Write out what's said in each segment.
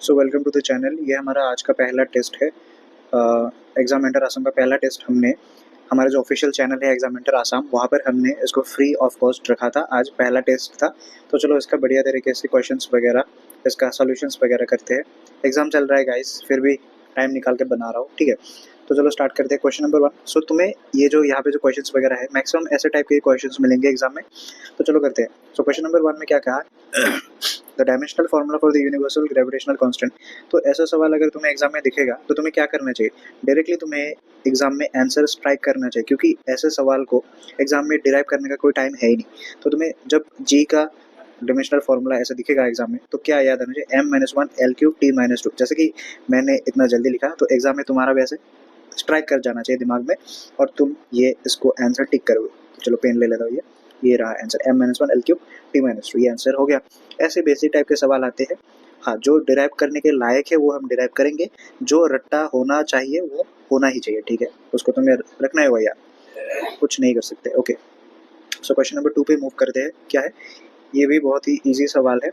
So welcome to the channel. ये हमारा आज का पहला टेस्ट है। एग्जामिनेटर आसाम का पहला टेस्ट हमने हमारा जो ऑफिशियल चैनल है एग्जामिनेटर आसाम, वहाँ पर हमने इसको फ्री ऑफ कॉस्ट रखा था। आज पहला टेस्ट था, तो चलो इसका बढ़िया तरीके से क्वेश्चंस वगैरह, इसका सॉल्यूशंस वगैरह करते हैं। एग्जाम चल रहा है गाइस, फिर भी टाइम निकाल के बना रहा हूँ, ठीक है। तो चलो स्टार्ट करते हैं। Question number 1। सो तुम्हें ये जो यहाँ पे जो क्वेश्चंस वगैरह है, मैक्सिमम ऐसे टाइप के क्वेश्चंस मिलेंगे एग्जाम में। तो चलो करते हैं। सो क्वेश्चन नंबर 1 में क्या कहा, the dimensional formula for the universal gravitational constant. तो ऐसा सवाल अगर तुम्हें एग्जाम में दिखेगा तो तुम्हें क्या करना चाहिए, डायरेक्टली तुम्हें एग्जाम में आंसर स्ट्राइक करना चाहिए, क्योंकि ऐसे सवाल को एग्जाम में डिराइव करने का कोई टाइम है ही नहीं। तो तुम्हें जब जी का डायमेंशनल फार्मूला ऐसा दिखेगा एग्जाम में, तो क्या याद आना चाहिए, m-1 l3 t-2। जैसे कि मैंने इतना जल्दी लिखा, तो एग्जाम में तुम्हारा वैसे स्ट्राइक कर जाना चाहिए दिमाग में, और तुम ये इसको आंसर टिक करोगे। तो चलो पेन ले लेता हूँ, ये रहा आंसर, m-1 l3 t-2, ये आंसर हो गया। ऐसे बेसिक टाइप के सवाल आते हैं। हाँ, जो डिराइव करने के लायक है वो हम डिराइव करेंगे, जो रट्टा होना चाहिए वो होना ही चाहिए, ठीक है। उसको तुम्हें रखना होगा यार, कुछ नहीं कर सकते। ओके, सो क्वेश्चन नंबर 2 पे मूव करते हैं। क्या है, ये भी बहुत ही इजी सवाल है।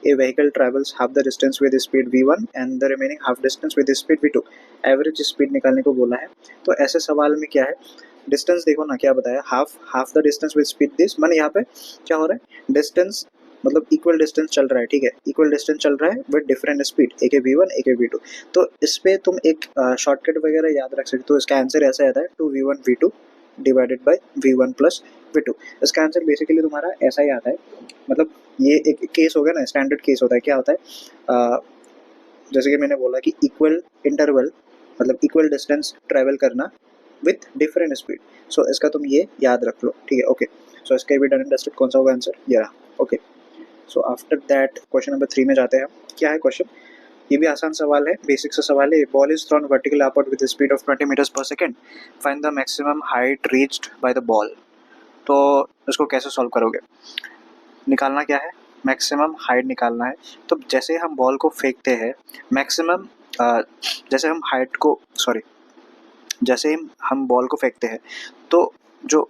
A vehicle travels half the distance with speed v1 and the remaining half distance with speed v2। Average speed निकालने को बोला है। तो ऐसे सवाल में क्या है, डिस्टेंस देखो ना, क्या बताया, half the distance with speed this, माने यहाँ पे क्या हो रहा है, डिस्टेंस मतलब इक्वल डिस्टेंस चल रहा है, ठीक है, इक्वल डिस्टेंस चल रहा है विद डिफरेंट स्पीड, एक है v1 एक है v2। तो इस पे तुम एक शॉर्टकट वगैरह याद रख सकते हो। इसका आंसर ऐसा आता है 2v1 v2 divided by v1 plus v2। इसका आंसर बेसिकली तुम्हारा ऐसा ही आता है। मतलब ये एक केस हो गया ना, स्टैंडर्ड केस होता है। क्या होता है, जैसे कि मैंने बोला कि इक्वल इंटरवल मतलब इक्वल डिस्टेंस ट्रेवल करना विथ डिफरेंट स्पीड। सो इसका तुम ये याद रख लो, ठीक है। ओके, सो इसका भी डन एंड डस्टेड। कौन सा होगा आंसर, ये रहा। Okay, so after that question number 3 में जाते हैं हम। क्या है क्वेश्चन, ये भी आसान सवाल है, बेसिक सा सवाल है। Ball is thrown vertical upward with speed of 20 metres per second, find the maximum height reached by the ball. तो इसको कैसे सॉल्व करोगे, निकालना क्या है, मैक्सिमम हाइट निकालना है। तो जैसे हम बॉल को फेंकते हैं, मैक्सिमम जैसे हम हाइट को सॉरी जैसे हम बॉल को फेंकते हैं, तो जो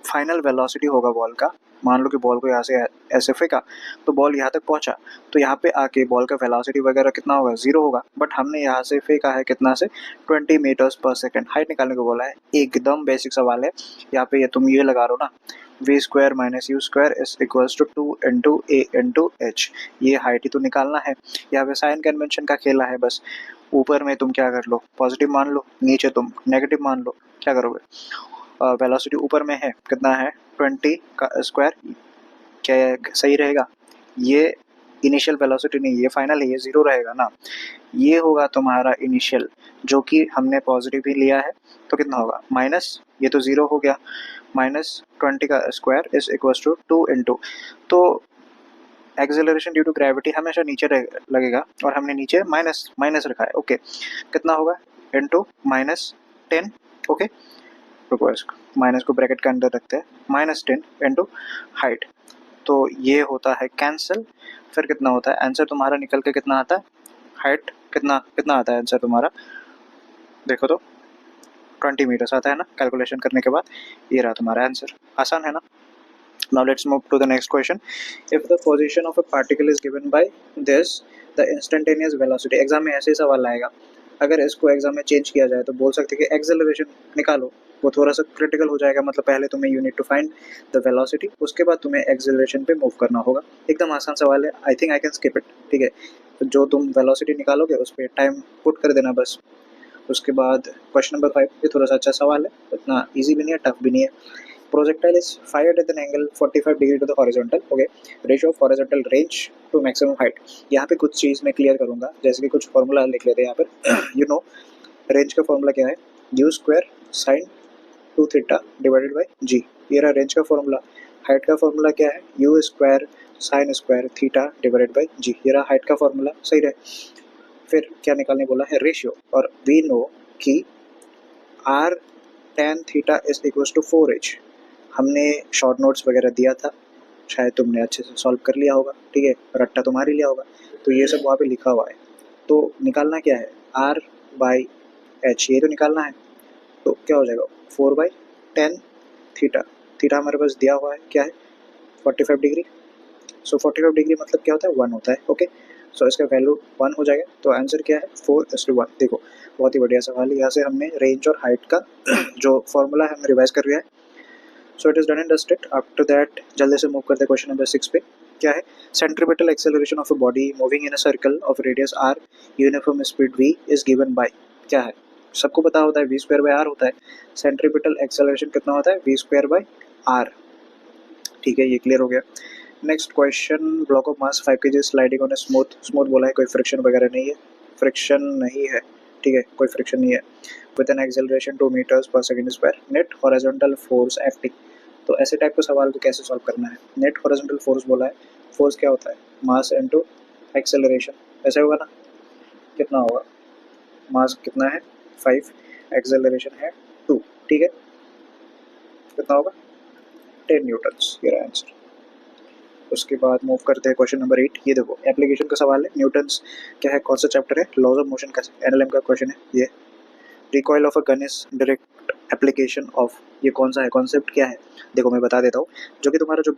फाइनल वेलोसिटी होगा बॉल का, मान लो कि बॉल को यहाँ से ऐसे फेंका, तो बॉल यहाँ तक पहुँचा, तो यहाँ पे आके बॉल का वेलोसिटी वगैरह कितना होगा, 0 होगा। बट हमने यहाँ से फेंका है कितना से, 20 मीटर्स पर सेकंड। हाइट निकालने को बोला है, एकदम बेसिक सवाल है। यहाँ पे ये तुम ये लगा रहे हो ना, v² - u² is equals to 2 into a into h। ये हाइट ही तो निकालना है। यहाँ पे साइन कन्वेंशन का खेला है बस। ऊपर में तुम क्या कर लो, पॉजिटिव मान लो, नीचे तुम नेगेटिव मान लो। क्या करोगे, वेलोसिटी ऊपर में है कितना है, 20 का स्क्वायर, क्या सही रहेगा। ये इनिशियल वेलोसिटी नहीं, ये फाइनल है, ये 0 रहेगा ना। ये होगा तुम्हारा इनिशियल, जो कि हमने पॉजिटिव ही लिया है। तो कितना होगा, माइनस, ये तो 0 हो गया, -20 का square is equal to 2 into. तो एक्सेलरेशन ड्यू टू ग्रेविटी हमेशा नीचे लगेगा, और हमने नीचे माइनस माइनस रखा है। ओके, कितना होगा, इंटू -10। ओके, रुको, माइनस को ब्रैकेट के अंदर रखते हैं, -10 इंटू हाइट। तो ये होता है कैंसिल। फिर कितना होता है आंसर तुम्हारा निकल के, कितना आता है, हाइट कितना कितना आता है आंसर तुम्हारा, देखो तो 20 मीटर्स आता है ना कैलकुलेशन करने के बाद। ये रहा तुम्हारा आंसर, आसान है ना। Now let's move to the next question. If the position of a particle is given by this, the instantaneous velocity। Exam में ऐसे ही सवाल आएगा। अगर इसको एग्जाम में चेंज किया जाए तो बोल सकते हैं कि एक्सेलरेशन निकालो। वो थोड़ा सा क्रिटिकल हो जाएगा, मतलब पहले तुम्हें you need to find the velocity, उसके बाद तुम्हें एक्सेलरेशन पे मूव करना होगा। एकदम आसान सवाल है, I think I can skip it, ठीक है। तो जो तुम वेलोसिटी निकालोगे उस पर टाइम पुट कर देना बस। उसके बाद क्वेश्चन नंबर 5, ये थोड़ा सा अच्छा सवाल है, इतना ईजी भी नहीं है, टफ भी नहीं है। Projectile is fired at an angle 45 degree to the horizontal। Okay, ratio of horizontal range to maximum height. यहाँ पे कुछ चीज़ मैं क्लियर करूँगा, जैसे कि कुछ फॉर्मूला लिख लेते हैं यहाँ पर। यू नो, रेंज का फॉर्मूला क्या है, u² sin 2 theta divided by g। ये रहा रेंज का फॉर्मूला। हाइट का फॉर्मूला क्या है, u² sin² theta divided by g। ये रहा हाइट का फॉर्मूला, सही रहे। फिर क्या निकालने बोला है, रेशियो, और वी नो कि r tan theta is equal to 4h। हमने शॉर्ट नोट्स वगैरह दिया था, शायद तुमने अच्छे से सॉल्व कर लिया होगा, ठीक है, रट्टा तुम्हारे लिया होगा, तो ये सब वहाँ पे लिखा हुआ है। तो निकालना क्या है, r/h, ये तो निकालना है। तो क्या हो जाएगा, 4/10 थीटा। थीटा हमारे पास दिया हुआ है क्या है, 45 डिग्री। सो 45 डिग्री मतलब क्या होता है, 1 होता है। ओके, सो इसका वैल्यू 1 हो जाएगा। तो आंसर क्या है 4:1। देखो बहुत ही बढ़िया सवाल है। यहाँ से हमने रेंज और हाइट का जो फॉर्मूला है हमने रिवाइज कर लिया है। So it is done and dusted. After that जल्दी से मूव करते हैं क्वेश्चन नंबर 6 पे। क्या है? Centripetal acceleration of a body moving in a circle of radius r uniform speed v is given by. क्या है? सबको पता होता है v²/r होता है। सेंट्रीपिटल एक्सेलरेशन कितना होता है? v²/r। ठीक है, ये क्लियर हो गया। Next question, block of mass 5 kg sliding on a smooth. Smooth बोला है, कोई फ्रिक्शन वगैरह नहीं है, फ्रिक्शन नहीं है। ठीक है, कोई फ्रिक्शन नहीं है। With an acceleration 2 metres per second square, net horizontal force Ft। तो ऐसे टाइप का सवाल को कैसे सॉल्व करना है? नेट हॉरिजॉन्टल फोर्स बोला है, फोर्स क्या होता है? मास इनटू एक्सेलरेशन, ऐसे होगा ना? कितना होगा? मास कितना है? 5, एक्सेलरेशन है 2। ठीक है, कितना होगा? 10 न्यूटन्स। ये रहा आंसर। उसके बाद मूव करते हैं क्वेश्चन नंबर 8। ये देखो एप्लीकेशन का सवाल है। न्यूटन्स क्या है? कौन सा चैप्टर है? लॉज ऑफ मोशन का एनएलएम का क्वेश्चन है ये। Recoil of a gun is direct application of, ये कौन सा है? कॉन्सेप्ट क्या है? देखो मैं बता देता हूँ। जो कि तुम्हारा जो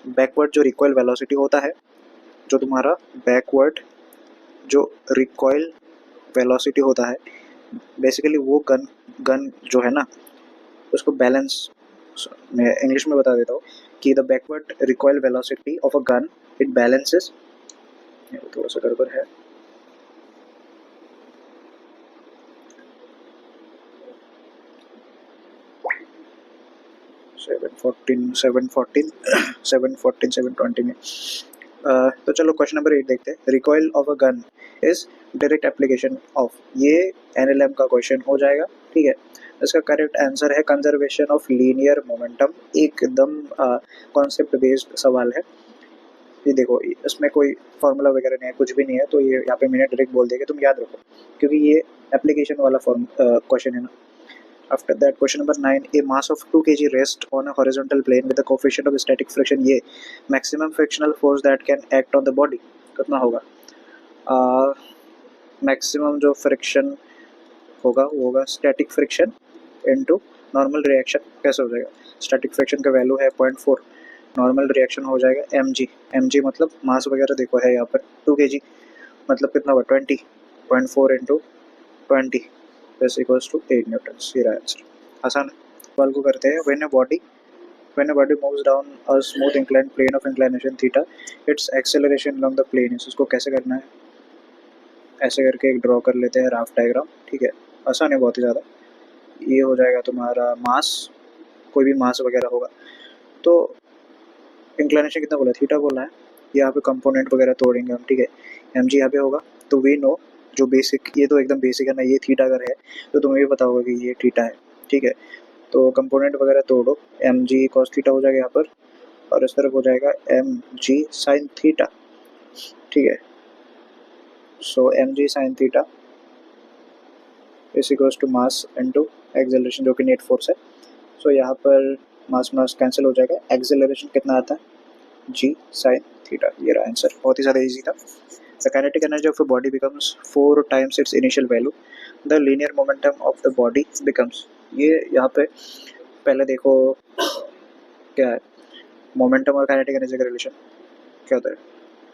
बैकवर्ड जो रिकॉइल वेलोसिटी होता है, जो तुम्हारा बैकवर्ड जो रिकॉइल वेलोसिटी होता है, बेसिकली वो गन जो है ना, उसको बैलेंस, मैं इंग्लिश में बता देता हूँ कि the backward recoil velocity of a gun it balances, थोड़ा सा गड़बड़ है, सेवन फोर्टीन 720 में। तो चलो क्वेश्चन नंबर 8 देखते हैं। Recoil of a gun is direct application of, ये एनएलएम का क्वेश्चन हो जाएगा। ठीक है, इसका करेक्ट आंसर है कंजर्वेशन ऑफ लीनियर मोमेंटम। एकदम कॉन्सेप्ट बेस्ड सवाल है। ये देखो इसमें कोई फॉर्मूला वगैरह नहीं है, कुछ भी नहीं है, तो ये यहाँ पे मैंने डायरेक्ट बोल दिया कि तुम याद रखो, क्योंकि ये एप्लीकेशन वाला क्वेश्चन है ना। After that, question number 9, a mass of 2 kg rests on a horizontal plane with a coefficient of static friction ये maximum frictional force that can act on the body कितना होगा? मैक्सिमम जो friction होगा वो होगा static friction into normal reaction. कैसे हो जाएगा? स्टैटिक फ्रिक्शन का वैल्यू है 0.4, नॉर्मल रिएक्शन हो जाएगा mg मतलब मास वगैरह देखो है यहाँ पर 2 kg, मतलब कितना होगा 20.4 into 20 is equals to 8 newtons. ये रहा आंसर। आसान सवाल को करते हैं। when a body moves down a smooth inclined plane of inclination theta, its acceleration along the plane is, उसको कैसे करना है? ऐसे करके एक ड्रॉ कर लेते हैं राफ डायग्राम। ठीक है, आसान है बहुत ही ज़्यादा। ये हो जाएगा तुम्हारा मास, कोई भी मास वगैरह होगा तो इंक्लिनेशन कितना बोला? थीटा बोला है। यहाँ पे कंपोनेंट वगैरह तोड़ेंगे हम। ठीक है, एम जी यहाँ पे होगा, तो वी नो जो बेसिक, ये तो एकदम बेसिक है ना, ये थीटा अगर है तो तुम्हें भी पता होगा कि ये थीटा है। ठीक है, तो कंपोनेंट वगैरह तोड़ो, एम जी कॉस थीटा हो जाएगा यहाँ पर, और इस तरफ हो जाएगा एम जी साइन थीटा। ठीक है, so M G sine theta is equals to mass into acceleration जो कि नेट फोर्स है। सो यहाँ पर मास मास कैंसिल हो जाएगा, एक्सेलरेशन कितना आता है? जी साइन थीटा। ये रहा आंसर, बहुत ही ज़्यादा इजी था। The kinetic energy of a body becomes 4 times its initial value. The linear momentum of the body becomes, ये यहाँ पे पहले देखो क्या है मोमेंटम और काइनेटिक एनर्जी का रिलेशन क्या होता है?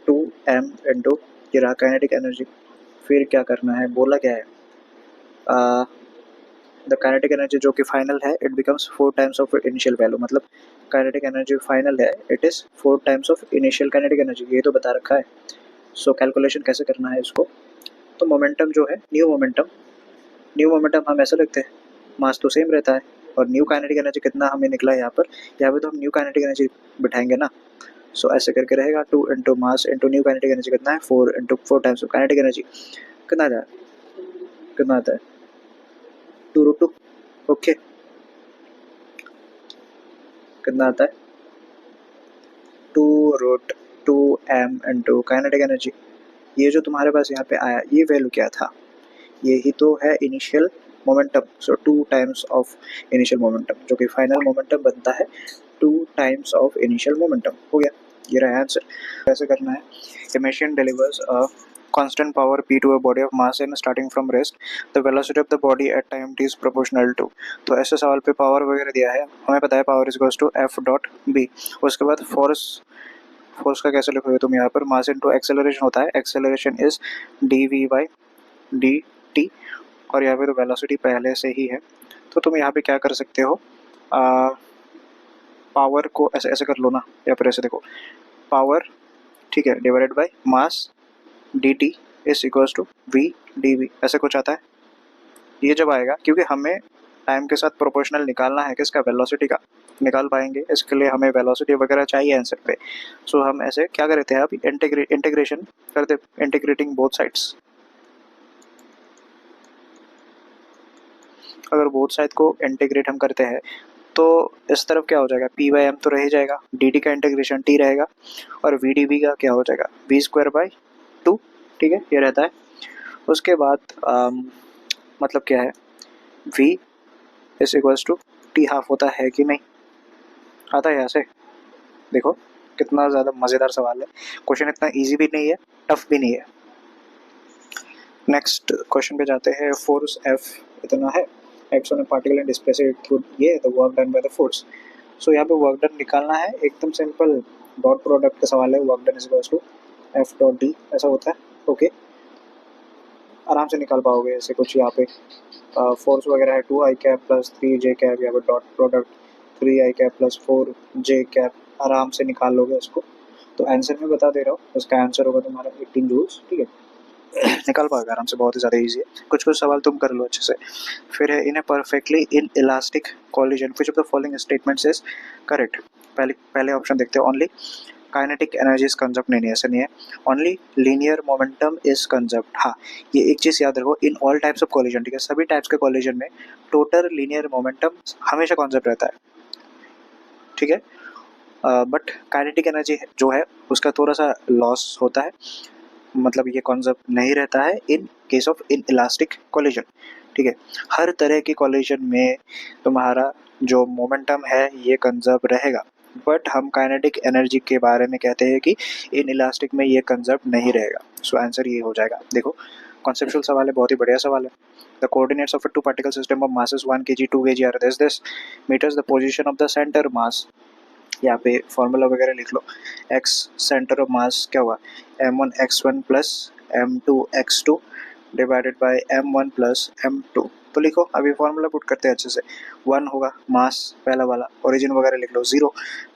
2m इंटू ये रहा काइनेटिक एनर्जी। फिर क्या करना है? बोला क्या है? द काइनेटिक एनर्जी जो कि फाइनल है it becomes 4 times of initial value, मतलब काइनेटिक एनर्जी फाइनल है it is 4 times of initial kinetic energy, ये तो बता रखा है। सो कैलकुलेशन कैसे करना है इसको? तो मोमेंटम जो है न्यू मोमेंटम हम ऐसे लिखते हैं, मास तो सेम रहता है और न्यू काइनेटिक एनर्जी कितना हमें निकला है यहाँ पे तो हम न्यू काइनेटिक एनर्जी बिठाएंगे ना। सो ऐसे करके रहेगा 2 into mass into new kinetic energy कितना है? 4 into 4 times of kinetic energy कितना आता है 2√2। ओके, कितना आता है? 2√2m into kinetic energy. ये जो तुम्हारे पास यहाँ पे आया ये वैल्यू क्या था? यही तो है initial momentum. So 2 times of initial momentum जो कि फाइनल मोमेंटम बनता है 2 टाइम्स ऑफ इनिशियल मोमेंटम। हो गया, ये रहा आंसर। कैसे करना है? A machine delivers a constant power p to a body of mass in starting from rest, the velocity of the body at time t is proportional to। तो ऐसे सवाल पे पावर वगैरह दिया है, हमें पता है power is equals to F dot B. उसके बाद फोर्स फोर्स का कैसे लिखोगे तुम यहाँ पर, मास इनटू एक्सेलरेशन होता है, acceleration is dv by dt, और यहाँ पे तो वेलोसिटी पहले से ही है, तो तुम यहाँ पे क्या कर सकते हो, पावर को ऐसे ऐसे कर लो ना, या फिर ऐसे देखो, पावर, ठीक है, divided by mass dt is equals to v dv, ऐसे कुछ आता है। ये जब आएगा, क्योंकि हमें टाइम के साथ प्रोपोर्शनल निकालना है किसका, वेलोसिटी का, निकाल पाएंगे इसके लिए हमें वेलोसिटी वगैरह चाहिए आंसर पे। सो हम ऐसे क्या करते हैं, अभी इंटीग्रेशन करते, इंटीग्रेटिंग बोथ साइड्स। अगर बोथ साइड को इंटीग्रेट हम करते हैं तो इस तरफ क्या हो जाएगा, पी बाई एम तो रह ही जाएगा, डी डी का इंटीग्रेशन टी रहेगा, और वी डी वी का क्या हो जाएगा, वी स्क्वायर बाई टू, ठीक है, ये रहता है। उसके बाद मतलब क्या है, v is equals to T half होता है कि नहीं, आता है यहाँ से, देखो कितना ज़्यादा मज़ेदार सवाल है, क्वेश्चन इतना इजी भी नहीं है, टफ भी नहीं है। नेक्स्ट क्वेश्चन पे जाते हैं, फोर्स F इतना है, acts on a particle and displace through ये the work done by the force. So यहाँ पे वर्क डन निकालना है, एकदम सिंपल डॉट प्रोडक्ट का सवाल है, work done is equals to F dot D, ऐसा होता है, ओके, आराम से निकाल पाओगे ऐसे कुछ। यहाँ पे फोर्स वगैरह है 2i cap plus 3j cap, यहाँ पे dot product 3i cap plus 4j cap, आराम से निकाल लोगे उसको। तो आंसर मैं बता दे रहा हूँ, उसका आंसर होगा तुम्हारा 18 जूल्स, ठीक है, निकाल पाओगे आराम से, बहुत ही ज़्यादा ईजी है। कुछ कुछ सवाल तुम कर लो अच्छे से। फिर है, in a perfectly in elastic collision which of the following statements is correct. पहले ऑप्शन देखते हैं, only kinetic energy is conserve, नहीं ऐसा नहीं है, only linear momentum is conserve. हाँ, ये एक चीज़ याद रखो, in all types of collision, ठीक है, सभी टाइप्स के कॉलिजन में टोटल लीनियर मोमेंटम हमेशा कंजर्व रहता है, ठीक है, बट काइनेटिक एनर्जी जो है उसका थोड़ा सा लॉस होता है, मतलब ये कॉन्सेप्ट नहीं रहता है in case of in elastic collision, ठीक है। हर तरह की कॉलिजन में तुम्हारा जो मोमेंटम है ये कंजर्व रहेगा, बट हम काइनेटिक एनर्जी के बारे में कहते हैं कि इन इलास्टिक में ये कंजर्व नहीं रहेगा। सो आंसर ये हो जाएगा। देखो कॉन्सेप्चुअल सवाल है, बहुत ही बढ़िया सवाल है। The coordinates of a two particle system of masses 1 kg 2 kg are this metres the position of the centre mass. यहाँ पे फॉर्मूला वगैरह लिख लो, x सेंटर ऑफ मास क्या हुआ, m1 x1 plus m2 x2 divided by m1 plus m2। तो लिखो, अभी फॉर्मूला पुट करते हैं अच्छे से। 1 होगा मास पहला वाला, ओरिजिन वगैरह लिख लो 0,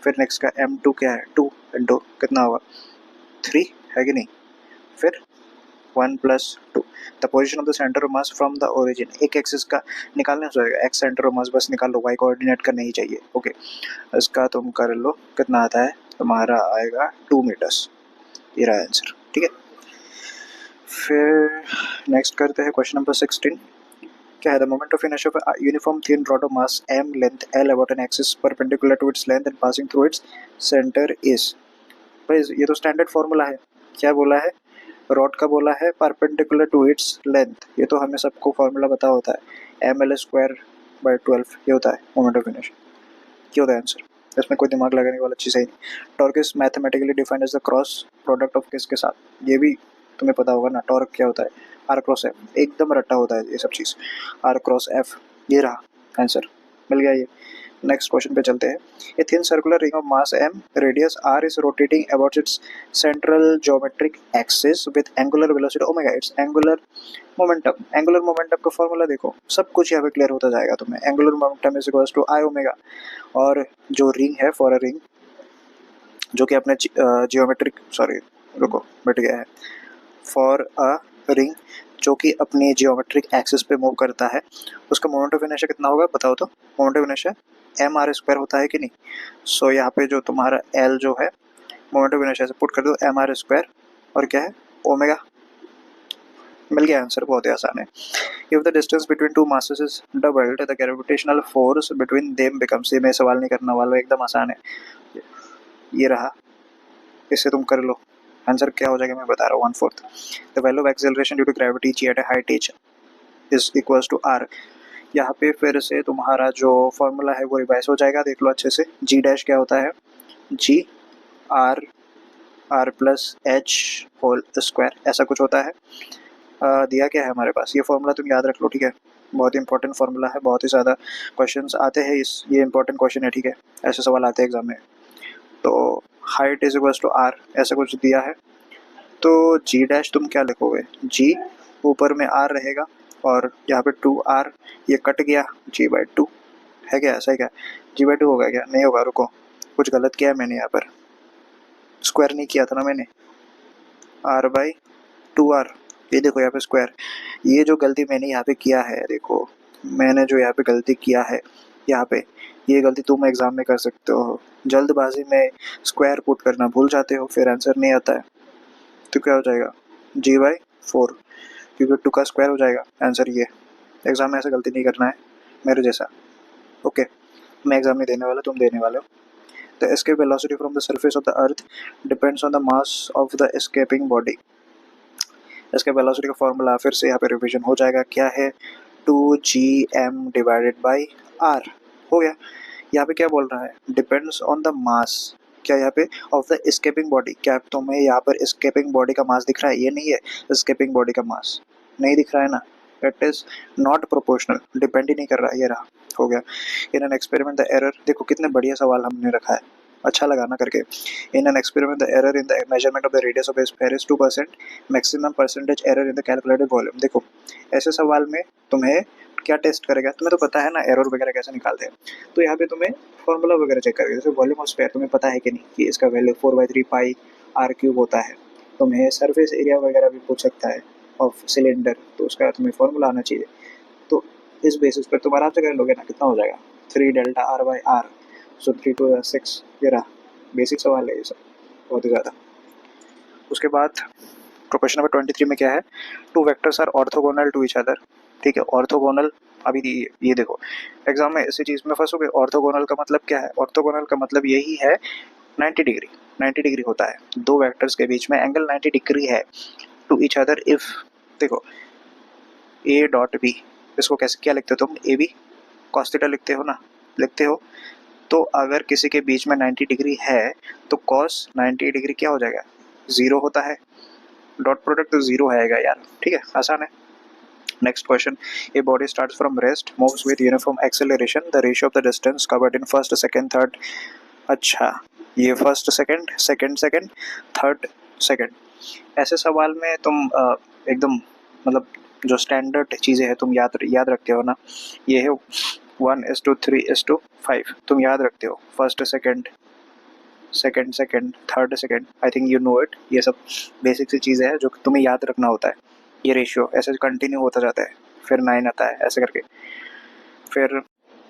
फिर नेक्स्ट का m2 क्या है 2 इंटू कितना होगा 3 है कि नहीं, फिर 1 plus 2 the position of the centre of mass from the origin. एक एक्सिस का निकालने हो जाएगा, एक्स सेंटर ऑफ मास बस निकाल लो, वाई कोऑर्डिनेट का नहीं चाहिए, ओके। इसका तुम कर लो, कितना आता है तुम्हारा, आएगा 2 मीटर्स, ये रहा आंसर, ठीक है। फिर नेक्स्ट करते हैं क्वेश्चन नंबर 16। क्या है, the moment of inertia of uniform thin rod of mass m length l about an axis perpendicular to its length and passing through its centre is. भाई ये तो स्टैंडर्ड फॉर्मूला है, क्या बोला है, रॉड का बोला है परपेंडिकुलर टू इट्स लेंथ, ये तो हमें सबको फॉर्मूला पता होता है, ml स्क्वायर बाई 12, ये होता है मोमेंट ऑफ इनर्शिया, ये होता है आंसर, इसमें कोई दिमाग लगाने वाला चीज़ है नहीं। Torque is mathematically defined as the cross product of किसके साथ, ये भी तुम्हें पता होगा ना, टॉर्क क्या होता है, आर क्रॉस एफ, एकदम रट्टा होता है ये सब चीज़, आर क्रॉस एफ, ये रहा आंसर, मिल गया ये। नेक्स्ट क्वेश्चन पे चलते हैं। A thin circular ring of mass m radius r is rotating about its central geometric axis with angular velocity omega, it's angular momentum. Angular momentum का formula देखो, सब कुछ यहाँ पे क्लियर होता जाएगा तुम्हें। Angular momentum is equals to I omega, और जो रिंग है फॉर अ रिंग जो कि अपने जियोमेट्रिक, सॉरी रुको बैठ गया है, फॉर अ रिंग जो कि अपनी जियोमेट्रिक एक्सिस पे मूव करता है, उसका मोमेंट ऑफ इनर्शिया कितना होगा बताओ तो। Moment of inertia M R square होता है कि नहीं। सो यहाँ पे जो तुम्हारा एल जो है मोमेंट ऑफ इनर्शिया से पुट कर दो एम आर स्क्वायर, और क्या है ओमेगा, मिल गया आंसर, बहुत ही आसान है। If the distance between two masses is doubled the gravitational force between them becomes, ये मैं सवाल नहीं करने वाला, एकदम आसान है, ये रहा, इससे तुम कर लो, आंसर क्या हो जाएगा मैं बता रहा हूँ, 1/4 the value of acceleration due to gravity g at height h is equals to r। यहाँ पे फिर से तुम्हारा जो फॉर्मूला है वो रिवाइज हो जाएगा, देख लो अच्छे से। g डैश क्या होता है, g r r plus H whole square, ऐसा कुछ होता है। दिया क्या है हमारे पास, ये फॉर्मूला तुम याद रख लो, ठीक है, बहुत ही इंपॉर्टेंट फॉर्मूला है, बहुत ही ज़्यादा क्वेश्चंस आते हैं, ये इंपॉर्टेंट क्वेश्चन है, ठीक है, ऐसे सवाल आते हैं एग्जाम में। तो height is equal to R ऐसा कुछ दिया है। तो जी डैश तुम क्या लिखोगे, जी ऊपर में आर रहेगा और यहाँ पे 2r, ये कट गया g/2 है क्या, ऐसा है क्या, g/2 होगा क्या, नहीं होगा, रुको कुछ गलत किया है मैंने, यहाँ पर स्क्वायर नहीं किया था ना मैंने, r/2r, ये देखो यहाँ पे स्क्वायर, ये जो गलती मैंने यहाँ पे किया है, देखो मैंने जो यहाँ पे गलती किया है यहाँ पे, ये गलती तुम एग्जाम में कर सकते हो, जल्दबाजी में स्क्वायर पुट करना भूल जाते हो, फिर आंसर नहीं आता है, तो क्या हो जाएगा g/4, क्योंकि 2 का स्क्वायर हो जाएगा आंसर। ये एग्जाम में ऐसा गलती नहीं करना है मेरे जैसा, ओके। मैं एग्जाम नहीं देने वाला, तुम देने वाले हो। The escape velocity from the surface of the earth depends on the mass of the escaping body. इसके वेलोसिटी का फॉर्मूला फिर से यहाँ पे रिवीजन हो जाएगा, क्या है, 2gm डिवाइडेड बाई r, हो गया। यहाँ पे क्या बोल रहा है, डिपेंड्स ऑन द मास, क्या यहाँ पे ऑफ द एस्केपिंग बॉडी, क्या तुम्हें यहाँ पर एस्केपिंग बॉडी का मास दिख रहा है, ये नहीं है एस्केपिंग बॉडी का मास, नहीं दिख रहा है ना, it is not proportional, depend ही नहीं कर रहा है, ये रहा, हो गया। In an experiment the error, देखो कितने बढ़िया सवाल हमने रखा है, अच्छा लगा ना करके। इन an experiment the error in the measurement of the radius of A sphere is 2%, maximum percentage error in the calculated volume. देखो ऐसे सवाल में तुम्हें क्या टेस्ट करेगा, तुम्हें तो पता है ना एरर वगैरह कैसे निकालते हैं, तो यहाँ पे तुम्हें फॉर्मूला वगैरह चेक करेगा, जैसे वॉल्यूम ऑफ स्फीयर तुम्हें पता है कि नहीं कि इसका वैल्यू 4/3 पाई r³ होता है। तुम्हें सरफेस एरिया वगैरह भी पूछ सकता है ऑफ सिलेंडर, तो उसका तुम्हें फॉर्मूला आना चाहिए। तो इस बेसिस पर तुम आराम से कर लोगे ना, कितना हो जाएगा 3 डेल्टा r/r, सो 3 to 6, ये रहा, बेसिक सवाल है ये सब, बहुत ही ज़्यादा। उसके बाद क्वेश्चन नंबर 23 में क्या है, 2 vectors are orthogonal to each other, ठीक है, ऑर्थोगोनल, अभी ये देखो एग्जाम में इसी चीज़ में फंसोगे, ऑर्थोगोनल का मतलब क्या है, ऑर्थोगोनल का मतलब यही है 90 डिग्री, 90 डिग्री होता है, दो वेक्टर्स के बीच में एंगल 90 डिग्री है टू ईच अदर इफ, देखो ए डॉट बी, इसको कैसे क्या लिखते हो तुम, ए बी कॉस थीटा लिखते हो ना, लिखते हो, तो अगर किसी के बीच में 90 डिग्री है तो कॉस 90 डिग्री क्या हो जाएगा, जीरो होता है, डॉट प्रोडक्ट तो जीरो आएगा यार, ठीक है, आसान है। Next question, a body starts from rest moves with uniform acceleration, the ratio of the distance covered in first second third, अच्छा ये first second second second third second, ऐसे सवाल में तुम एकदम मतलब जो स्टैंडर्ड चीज़ें हैं तुम याद रखते हो ना, ये है 1:3:5, तुम याद रखते हो, first second second second third second, I think you know it, ये सब बेसिक सी चीज़ें हैं जो तुम्हें याद रखना होता है, ये रेशियो ऐसे कंटिन्यू होता जाता है, फिर 9 आता है ऐसे करके। फिर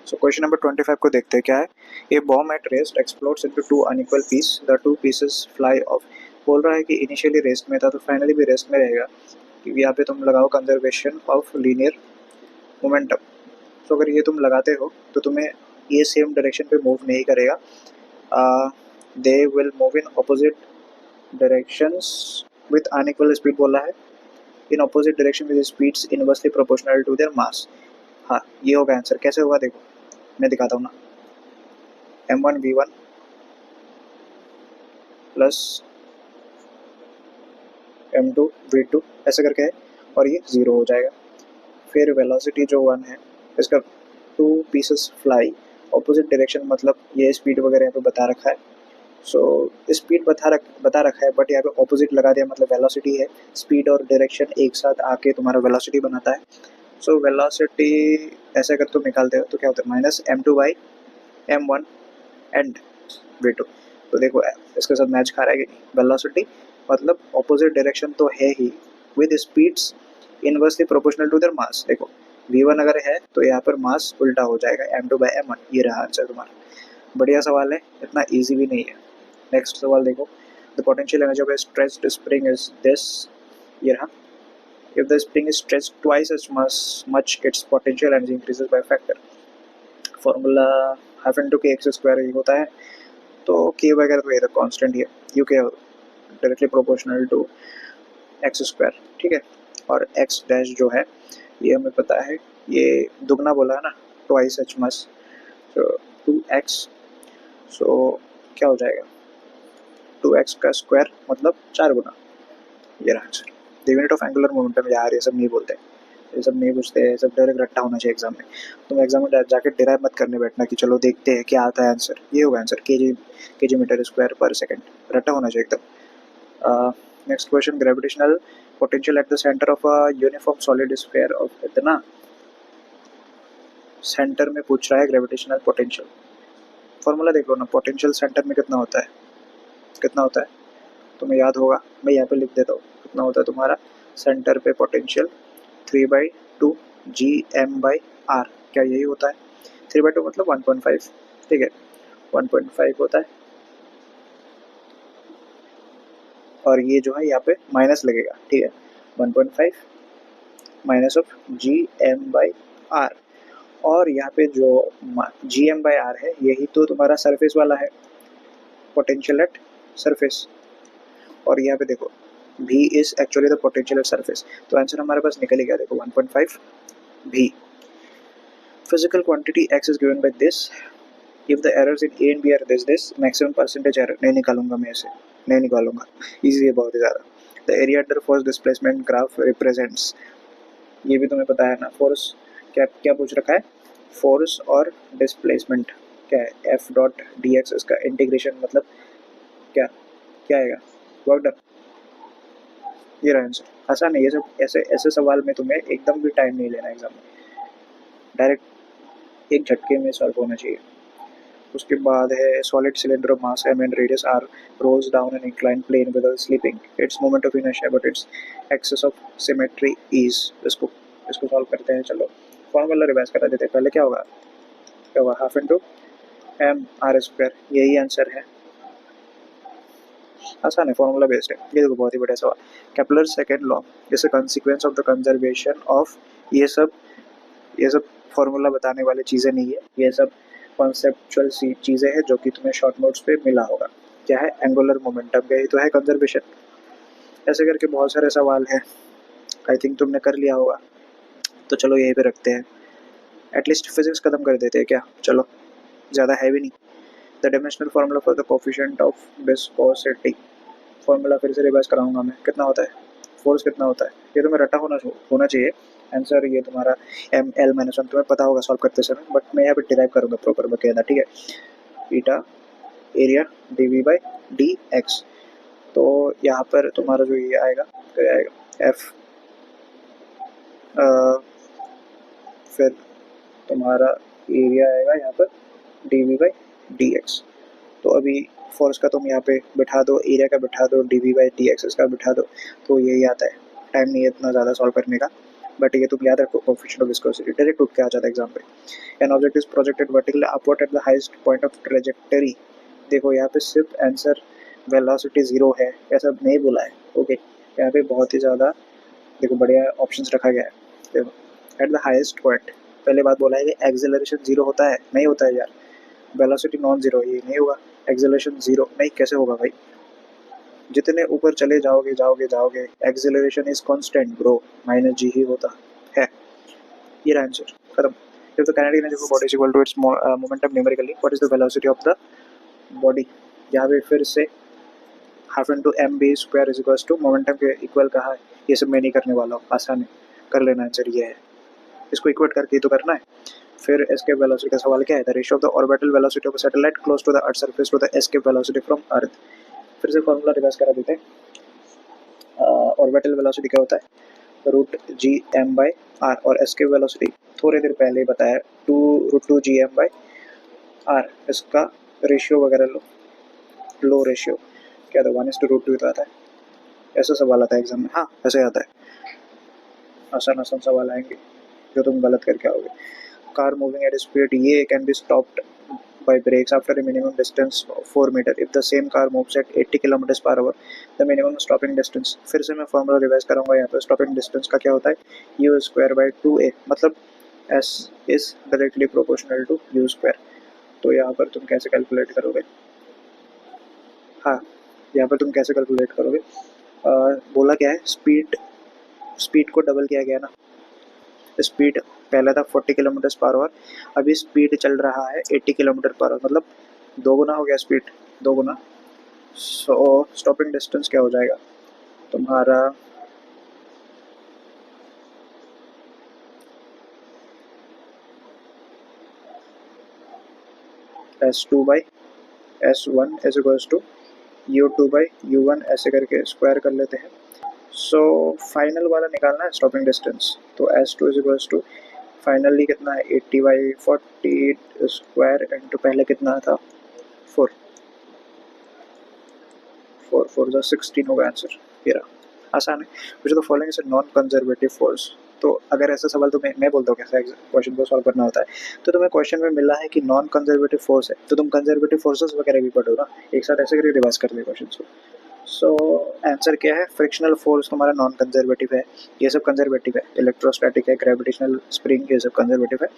सो क्वेश्चन नंबर 25 को देखते हैं, क्या है, a bomb at rest explodes into 2 unequal piece, the 2 pieces fly off, बोल रहा है कि इनिशियली रेस्ट में था तो फाइनली भी रेस्ट में रहेगा, क्योंकि यहाँ पे तुम लगाओ कंजर्वेशन ऑफ लीनियर मोमेंटम, तो अगर ये तुम लगाते हो तो तुम्हें ये सेम डायरेक्शन पे मूव नहीं करेगा, they will move in opposite directions with unequal speed, बोला है in opposite direction with speeds inversely proportional to their mass, हाँ ये होगा आंसर, कैसे होगा देखो मैं दिखाता हूँ ना, m1v1 प्लस m2v2 ऐसे करके है, और ये ज़ीरो हो जाएगा। फिर वेलोसिटी जो 1 है इसका 2 पीसेस फ्लाई ऑपोजिट डायरेक्शन, मतलब ये स्पीड वगैरह यहाँ पे बता रखा है, सो स्पीड बता रखा है, बट यहाँ पे ऑपोजिट लगा दिया, मतलब वेलोसिटी है, स्पीड और डायरेक्शन एक साथ आके तुम्हारा वेलोसिटी बनाता है, सो वेलोसिटी ऐसे अगर तुम निकालते हो तो क्या होता है, माइनस m2/m1 एंड v2, तो देखो इसके साथ मैच खा रहा है कि नहीं, वेलोसिटी मतलब ऑपोजिट डायरेक्शन तो है ही, with speeds inversely proportional to their mass, देखो v1 अगर है तो यहाँ पर मास उल्टा हो जाएगा m2/m1, ये रहा आंसर तुम्हारा, बढ़िया सवाल है, इतना इजी भी नहीं है। नेक्स्ट सवाल देखो, the potential energy of A stretched spring is this, ये रहा, if the spring is stretched twice as much its potential energy increases by a factor, formula half into के एक्स स्क्वायर ही होता है, तो के वगैरह तो ये तो कांस्टेंट ही है, यू के directly proportional to X square, ठीक है, और एक्स डैश जो है ये हमें पता है, ये दुगना बोला है ना, ट्वाइस एच मच, तो 2x, सो क्या हो जाएगा 2x का स्क्वायर मतलब 4 गुना, ये रहा answer. The unit of angular momentum, यार ये सब नहीं बोलते, ये सब नहीं पूछते हैं, सब डायरेक्ट रट्टा होना चाहिए एग्जाम में। तुम एग्जाम में जाके डिराइव मत करने बैठना कि चलो देखते हैं क्या आता है आंसर, ये होगा आंसर केजी मीटर स्क्वायर पर सेकंड, रट्टा होना चाहिए एकदम। Next question, gravitational potential at the centre of a uniform solid sphere of इतना सेंटर में पूछ रहा है ग्रेविटेशनल पोटेंशियल। फॉर्मूला देख लो ना, पोटेंशियल सेंटर में कितना होता है, कितना होता है तुम्हें याद होगा, मैं यहाँ पे लिख देता हूँ। कितना होता है तुम्हारा सेंटर पे पोटेंशियल 3/2 Gm/r, क्या यही होता है? 3/2 मतलब 1.5, ठीक है, 1.5 होता है। और ये जो है यहाँ पे माइनस लगेगा, ठीक है, 1.5 माइनस ऑफ Gm/r। और यहाँ पे जो Gm/r है यही तो तुम्हारा सरफेस वाला है, पोटेंशियल एट सरफेस। और यहाँ पे देखो V is actually the potential at surface, तो आंसर हमारे पास निकल गया, देखो 1.5 V। Physical quantity x is given by this, if the errors in A and B are this maximum percentage error नहीं निकालूंगा मैं इसे, नहीं निकालूंगा, इजी है बहुत ही ज़्यादा। The area under force displacement graph represents, ये भी तुम्हें पता है ना, फोर्स क्या क्या पूछ रखा है, फोर्स और डिस्प्लेसमेंट क्या है, एफ डॉट डी एक्स, इसका इंटीग्रेशन मतलब क्या क्या आएगा, वर्क डन। ये रहा आंसर, आसान है ये सब, ऐसे ऐसे सवाल में तुम्हें एकदम भी टाइम नहीं लेना एग्जाम में, डायरेक्ट एक झटके में सॉल्व होना चाहिए। उसके बाद है solid cylinder of mass m and radius r rolls down an inclined plane without slipping, its moment of inertia but its axis of symmetry is, इसको सॉल्व करते हैं। चलो फॉर्मूला रिवाइज करा देते हैं, पहले क्या होगा, क्या होगा, half into M R square, यही आंसर है, आसान है, फॉर्मूला बेस्ड है। ये देखो बहुत ही बढ़िया सवाल, Kepler second law is a consequence of the conservation of, ये सब फॉर्मूला बताने वाली चीज़ें नहीं है, ये सब कॉन्सेप्चुअल सी चीज़ें हैं जो कि तुम्हें शॉर्ट नोट्स पे मिला होगा। क्या है, एंगुलर मोमेंटम, यही तो है कंजर्वेशन। ऐसे करके बहुत सारे सवाल हैं, आई थिंक तुमने कर लिया होगा, तो चलो यहीं पे रखते हैं, एटलीस्ट फिजिक्स खत्म कर देते हैं क्या, चलो ज़्यादा है भी नहीं। The dimensional formula for the coefficient of viscosity, formula फिर से रिवाइज कराऊंगा मैं, कितना होता है, फोर्स कितना होता है, ये तुम्हें रटा होना चाहिए आंसर, ये तुम्हारा ml-1 तुम्हें पता होगा सॉल्व करते समय, बट मैं यहाँ पे डिराइव करूँगा प्रॉपर बकायदा, ठीक है, ईटा एरिया dv/dx। तो यहाँ पर तुम्हारा जो ये आएगा, तो आएगा f, फिर तुम्हारा एरिया आएगा यहाँ पर dv/dx। तो अभी फोर्स का तुम यहाँ पे बिठा दो, एरिया का बिठा दो, dv/dx इसका बिठा दो, तो यही आता है। टाइम नहीं है इतना ज़्यादा सॉल्व करने का, बट ये तुम याद रखो, कोएफिशिएंट ऑफ विस्कोसिटी डायरेक्ट उठ के आ जाता है एग्जाम पे। An object is projected vertically upward at the highest point of trajectory, देखो यहाँ पे सिर्फ आंसर वेलोसिटी 0 है, ऐसा नहीं बोला है, ओके, यहाँ पे बहुत ही ज़्यादा देखो बढ़िया ऑप्शंस रखा गया है। देखो एट द हाईएस्ट पॉइंट, पहले बात बोला है कि एक्सेलरेशन 0 होता है, नहीं होता है यार, वेलोसिटी नॉन जीरो, ये नहीं होगा, एक्सेलरेशन 0 नहीं, कैसे होगा भाई, जितने ऊपर चले जाओगे जाओगे जाओगे acceleration is constant bro, minus G ही होता है। ये रहा आंसर, खत्म। if the kinetic energy of a body is equal to its momentum numerically, what is the velocity of the body, यहाँ पे फिर से half into M B square is equal to momentum के इक्वल कहा है, ये सब मैं नहीं करने वाला हूँ, आसान है, कर लेना आंसर ये है, इसको इक्वेट करके ही तो करना है। फिर एस्केप वेलोसिटी का सवाल क्या है, the ratio of the orbital velocity of a satellite close to the earth surface to the escape velocity from earth. फिर से फॉर्मूला रिवाइज करा देते हैं। ऑर्बिटल वेलोसिटी क्या होता है, √Gm/r, और एस्केप वेलोसिटी थोड़ी देर पहले ही बताया, 2√2Gm/r, इसका रेशियो वगैरह लो रेशियो क्या था, 1:√2 तो आता है, ऐसा सवाल आता है एग्जाम में, हाँ ऐसे आता है, आसान आसान सवाल आएंगे जो तुम गलत करके आओगे। कार मूविंग एट स्पीड, ये can be stopped by brakes after a minimum distance of 4 meter if the same car moves at 80 kilometers per hour, the minimum stopping distance, फिर से मैं फॉर्मूला रिवाइज कराऊंगा, यहाँ पे स्टॉपिंग डिस्टेंस का क्या होता है, u²/2a, मतलब s is directly proportional to u²। तो यहाँ पर तुम कैसे कैलकुलेट करोगे, हाँ यहाँ पर तुम कैसे कैलकुलेट करोगे, बोला क्या है, स्पीड को डबल किया गया ना, स्पीड पहला था 40 किलोमीटर पर आवर, अभी स्पीड चल रहा है 80 किलोमीटर पर आवर, मतलब 2 गुना हो गया स्पीड, 2 गुना। सो स्टॉपिंग डिस्टेंस क्या हो जाएगा तुम्हारा, S2/S1 is equals to U2/U1 ऐसे करके स्क्वायर कर लेते हैं। सो फाइनल वाला निकालना है स्टॉपिंग डिस्टेंस, तो S2 is equals to finally कितना है 80/40 स्क्वायर इंटू पहले कितना था 4, 4 4 16 होगा आंसर। ये रहा, आसान है। विच of the following is a non conservative force. तो अगर ऐसा सवाल तो मैं बोलता हूँ कैसे क्वेश्चन को सॉल्व करना होता है। तो तुम्हें क्वेश्चन में मिला है कि नॉन कंजर्वेटिव फोर्स है, तो तुम कंजर्वेटिव फोर्सेस वगैरह भी पढ़ो ना, एक साथ ऐसे करके रिवाइज कर ले क्वेश्चन को। सो आंसर क्या है, फ्रिक्शनल फोर्स तुम्हारा नॉन कंजर्वेटिव है, ये सब कंजर्वेटिव है। इलेक्ट्रोस्टैटिक है, ग्रेविटेशनल स्प्रिंग, ये सब कंजर्वेटिव है।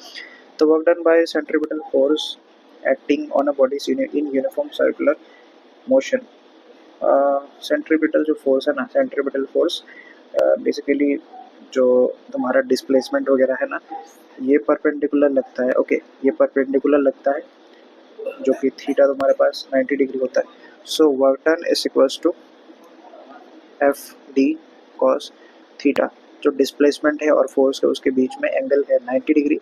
तो work done bye centripetal force acting on a body in uniform circular motion. Centripetal जो फोर्स है ना, सेंट्रीपिटल फोर्स बेसिकली जो तुम्हारा डिस्प्लेसमेंट वगैरह है ना, ये परपेंडिकुलर लगता है। ओके, ये परपेंडिकुलर लगता है, जो कि थीटा तुम्हारे पास 90 डिग्री होता है। So work done is equals to F D cos theta. जो डिस्प्लेसमेंट है और फोर्स है उसके बीच में एंगल है 90 डिग्री,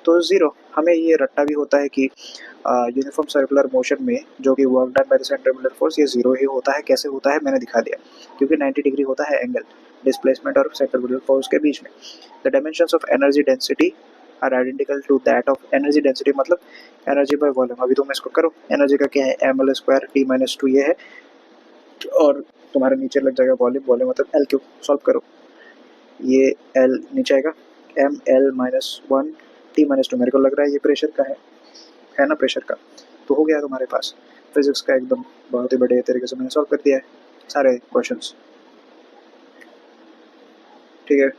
तो ज़ीरो। हमें ये रट्टा भी होता है कि यूनिफॉर्म सर्कुलर मोशन में जो कि work done by the centripetal force, ये ज़ीरो ही होता है। कैसे होता है मैंने दिखा दिया, क्योंकि 90 डिग्री होता है एंगल डिस्प्लेसमेंट और सेंट्रीपिटल फोर्स के बीच में। The dimensions of energy density are identical to that of energy density, मतलब एनर्जी बाय वॉल्यूम। अभी तुम इसको करो, एनर्जी का क्या है, ml² T-2 ये है, और तुम्हारे नीचे लग जाएगा वॉल्यूम, वॉल्यूम मतलब L क्यूब। सॉल्व करो, ये L नीचे आएगा, ml-1 T-2। मेरे को लग रहा है ये प्रेशर का है ना, प्रेशर का। तो हो गया तुम्हारे पास फिजिक्स का एकदम बहुत ही बढ़िया तरीके से मैंने सॉल्व कर दिया है सारे क्वेश्चंस। ठीक है।